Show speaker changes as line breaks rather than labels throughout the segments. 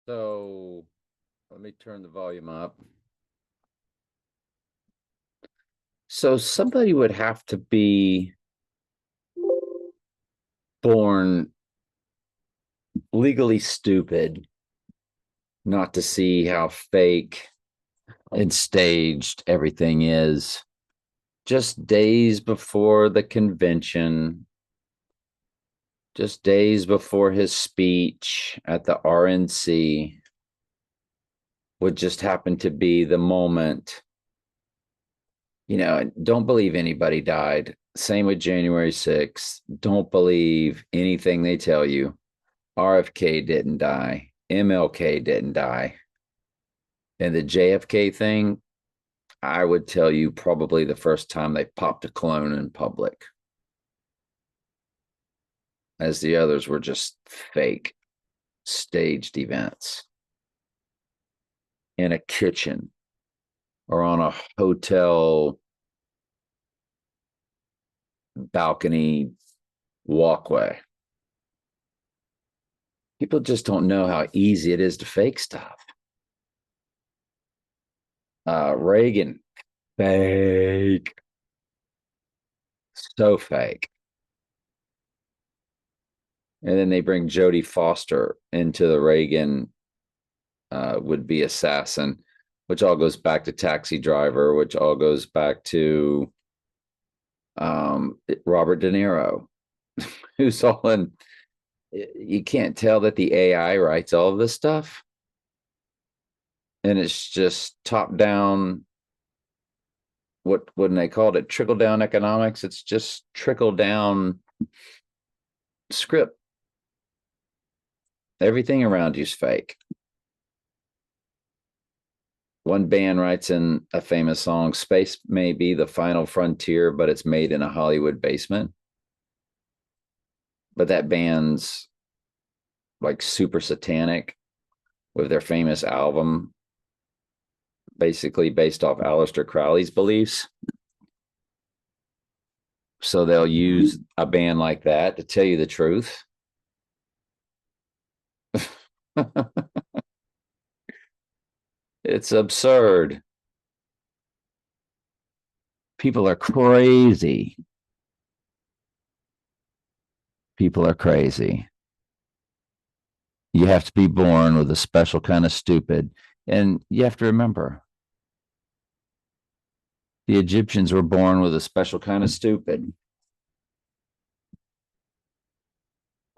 So let me turn the volume up. So somebody would have to be born legally stupid not to see how fake and staged everything is. Just days before the convention, just days before his speech at the RNC, would just happen to be the moment. Don't believe anybody died. Same with January 6th. Don't believe anything they tell you. RFK didn't die. MLK didn't die. And the JFK thing, I would tell you probably the first time they popped a clone in public, as the others were just fake, staged events in a kitchen or on a hotel balcony walkway. People just don't know how easy it is to fake stuff. Reagan, fake. So fake. And then they bring Jodie Foster into the Reagan would-be assassin, which all goes back to Taxi Driver, which all goes back to Robert De Niro, who's all in. You can't tell that the AI writes all of this stuff. And it's just top down. What wouldn't they call it? Trickle down economics. It's just trickle down script. Everything around you is fake. One band writes in a famous song, space may be the final frontier, but it's made in a Hollywood basement. But that band's like super satanic with their famous album, basically based off Aleister Crowley's beliefs. So they'll use a band like that to tell you the truth. It's absurd. People are crazy. People are crazy. You have to be born with a special kind of stupid. And you have to remember, the Egyptians were born with a special kind of stupid.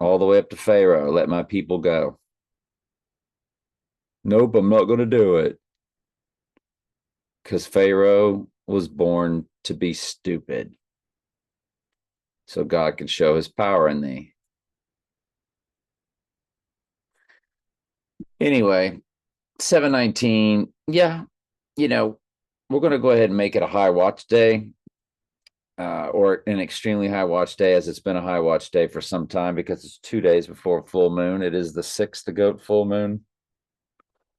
All the way up to Pharaoh, let my people go. Nope, I'm not going to do it. Because Pharaoh was born to be stupid. So God can show his power in thee. Anyway, 719. Yeah, we're going to go ahead and make it a high watch day, or an extremely high watch day, as it's been a high watch day for some time because it's 2 days before full moon. It is the 6th, the goat full moon.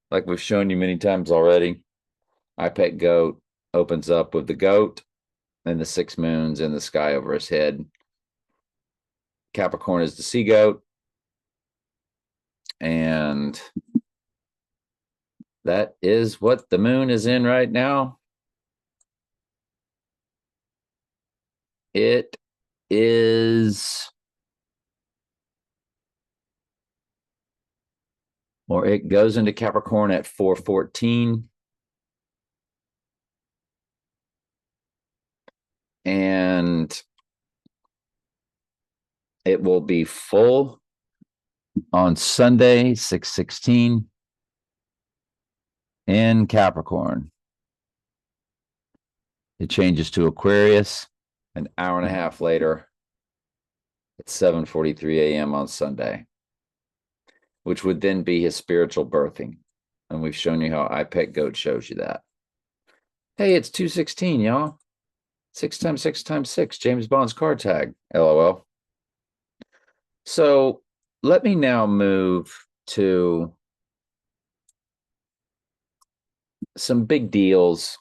Like we've shown you many times already. IPEC goat opens up with the goat and the 6 moons in the sky over his head. Capricorn is the sea goat. And that is what the moon is in right now. It is, or it goes into Capricorn at 4:14. And it will be full on Sunday, 6:16 in Capricorn. It changes to Aquarius an hour and a half later at 7:43 a.m. on Sunday, which would then be his spiritual birthing. And we've shown you how IPEC goat shows you that. Hey, it's 216, y'all. 6 times 6 times 6, James Bond's card tag, LOL. So let me now move to some big deals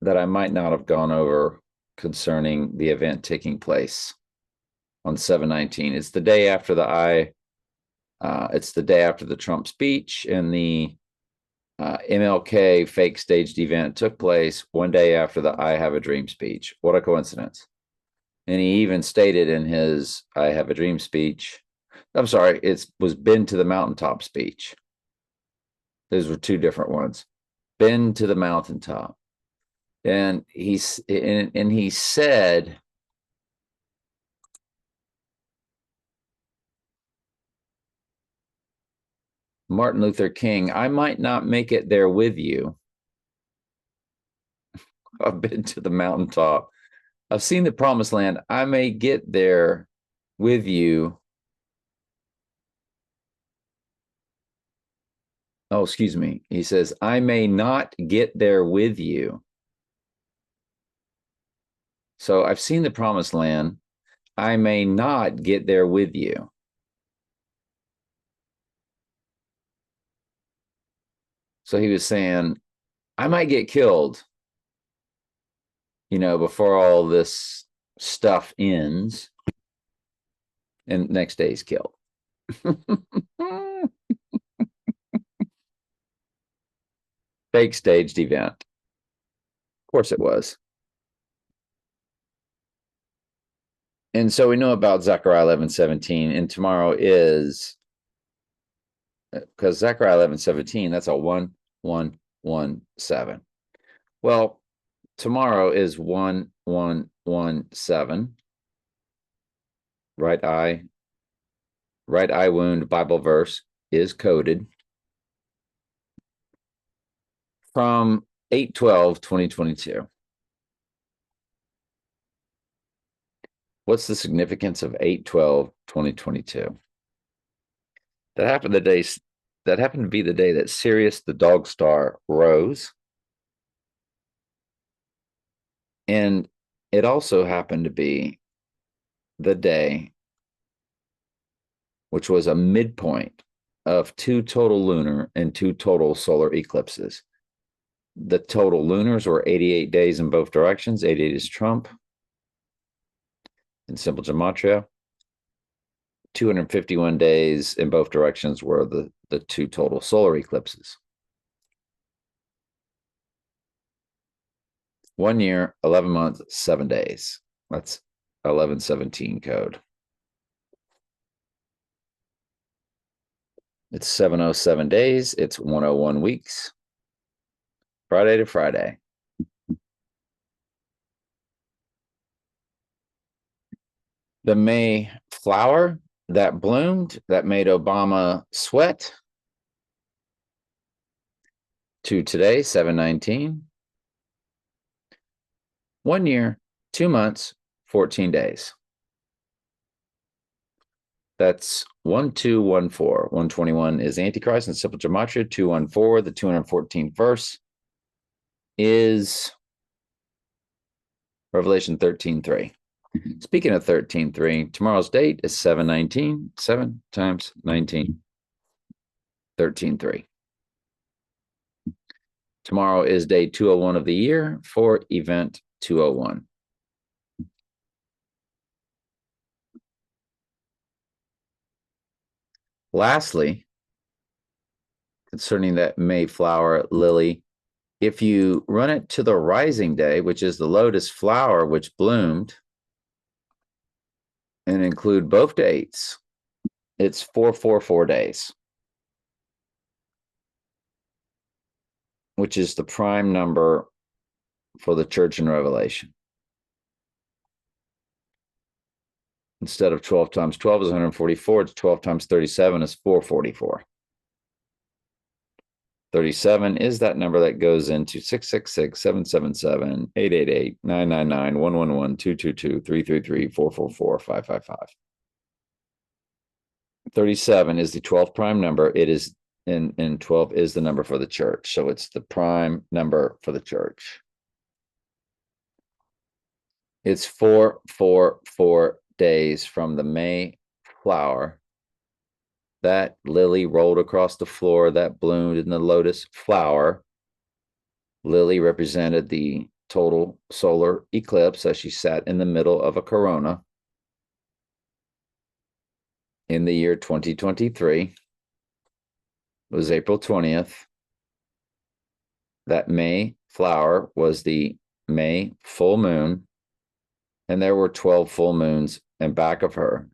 that I might not have gone over concerning the event taking place on 7/19. It's the day after the It's the day after the Trump speech, and the MLK fake staged event took place one day after the I Have a Dream speech. What a coincidence. And he even stated in his I Have a Dream speech, I'm sorry, it was Been to the Mountaintop speech. Those were two different ones. Been to the mountaintop. And he said, Martin Luther King, I might not make it there with you. I've been to the mountaintop. I've seen the promised land. I may get there with you. Oh, excuse me. He says, I may not get there with you. So I've seen the promised land. I may not get there with you. So he was saying, I might get killed, before all this stuff ends. And next day he's killed. Fake staged event. Of course it was. And so we know about Zechariah 11:17, and tomorrow is, because Zechariah 11:17, that's a 1117. Well, tomorrow is 1117. Right eye wound Bible verse is coded from 8/12/2022. What's the significance of 8/12/2022? That happened to be the day that Sirius the Dog Star rose. And it also happened to be the day which was a midpoint of 2 total lunar and 2 total solar eclipses. The total lunars were 88 days in both directions. 88 is Trump in simple gematria. 251 days in both directions were the 2 total solar eclipses. 1 year, 11 months, 7 days. That's 1117 code. It's 707 days. It's 101 weeks. Friday to Friday. The May flower that bloomed, that made Obama sweat, to today, 7/19. 1 year, 2 months, 14 days. That's 1214. 121 is Antichrist in simple gematria. 214, the 214th verse, is Revelation 13:3. Speaking of 13:3, tomorrow's date is 7/19. 7 times 19. 13:3. Tomorrow is day 201 of the year for event 201. Lastly, concerning that Mayflower lily, if you run it to the rising day, which is the lotus flower which bloomed, and include both dates, it's 444 days, which is the prime number for the church in Revelation. Instead of 12 times 12 is 144, it's 12 times 37 is 444. 37 is that number that goes into 666-777-888-999-111-222-333-444-555. 37 is the 12th prime number. It is and 12 is the number for the church. So it's the prime number for the church. It's 444 days from the May flower. That lily rolled across the floor, that bloomed in the lotus flower. Lily represented the total solar eclipse as she sat in the middle of a corona. in the year 2023 was April 20th. That May flower was the May full moon, and there were 12 full moons in back of her.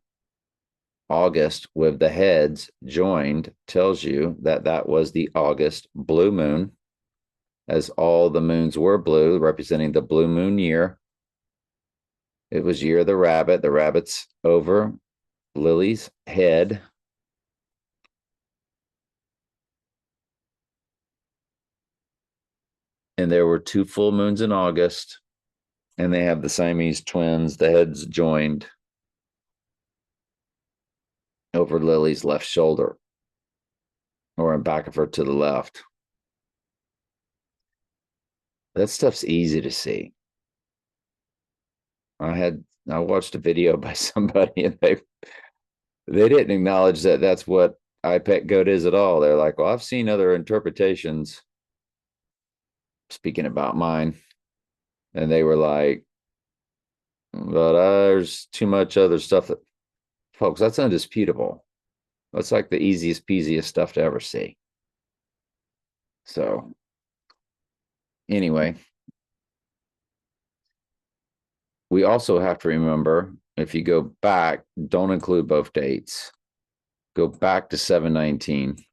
August with the heads joined tells you that that was the August blue moon, as all the moons were blue, representing the blue moon year. It was year of the rabbit. The rabbit's over Lily's head. And there were 2 full moons in August, and they have the Siamese twins, the heads joined over Lily's left shoulder, or in back of her to the left. That stuff's easy to see. I watched a video by somebody, and they didn't acknowledge that that's what IPEC goat is at all. They're like, well, I've seen other interpretations, speaking about mine, and they were like, but there's too much other stuff that, folks, that's undisputable. That's like the easiest peasiest stuff to ever see. So anyway, we also have to remember, if you go back, don't include both dates. Go back to 7/19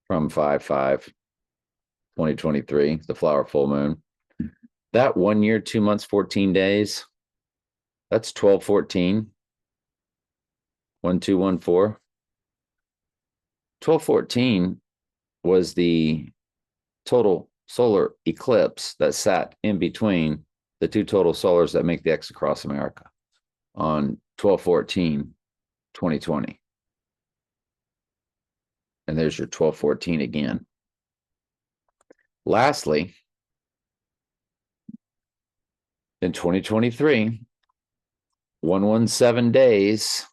from 5/5/2023, the flower full moon. That 1 year, 2 months, 14 days, that's 12/14, 1214. 12/14 was the total solar eclipse that sat in between the 2 total solars that make the X across America on 12/14/2020. And there's your 12/14 again. Lastly, in 2023, 117 days,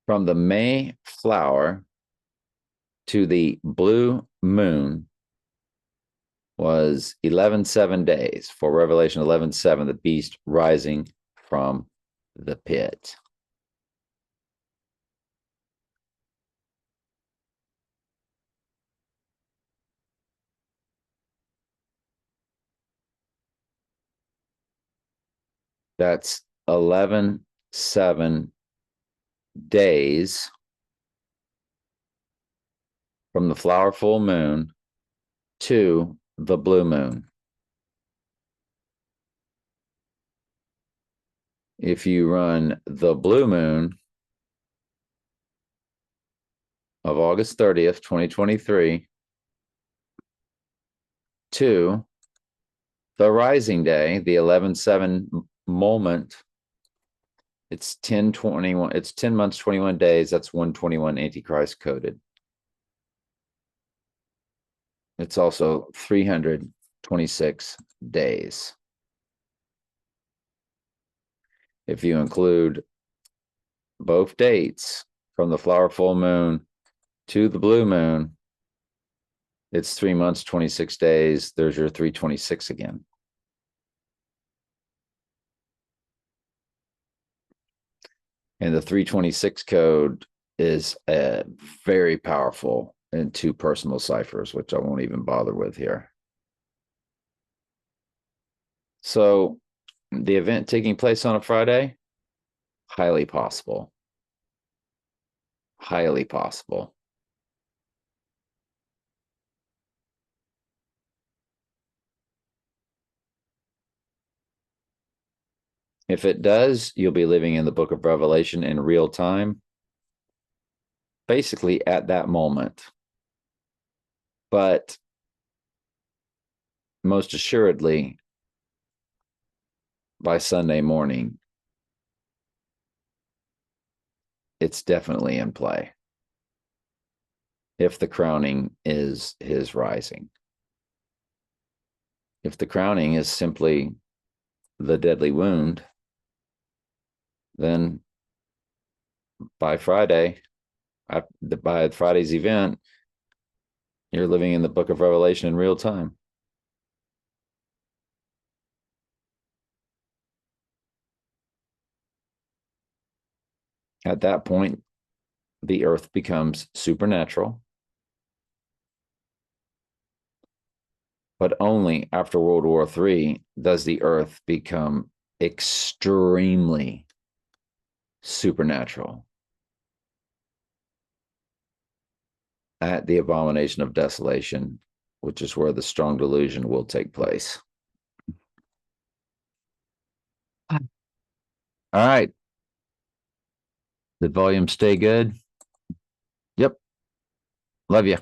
from the May flower to the blue moon was 11/7 days for Revelation 11/7, the beast rising from the pit. That's 11/7 days from the flower full moon to the blue moon. If you run the blue moon of August 30th, 2023 to the rising day, the 11/7 moment, it's 10/21, it's 10 months, 21 days. That's 121 Antichrist coded. It's also 326 days. If you include both dates from the flower full moon to the blue moon, it's 3 months, 26 days. There's your 326 again. And the 326 code is very powerful in 2 personal ciphers, which I won't even bother with here. So the event taking place on a Friday, highly possible. Highly possible. If it does, you'll be living in the book of Revelation in real time, basically at that moment. But most assuredly, by Sunday morning, it's definitely in play. If the crowning is his rising. If the crowning is simply the deadly wound, then by Friday, by Friday's event, you're living in the book of Revelation in real time. At that point, the earth becomes supernatural, but only after World War III does the earth become extremely supernatural at the abomination of desolation, which is where the strong delusion will take place. All right. The volume stay good. Yep. Love you.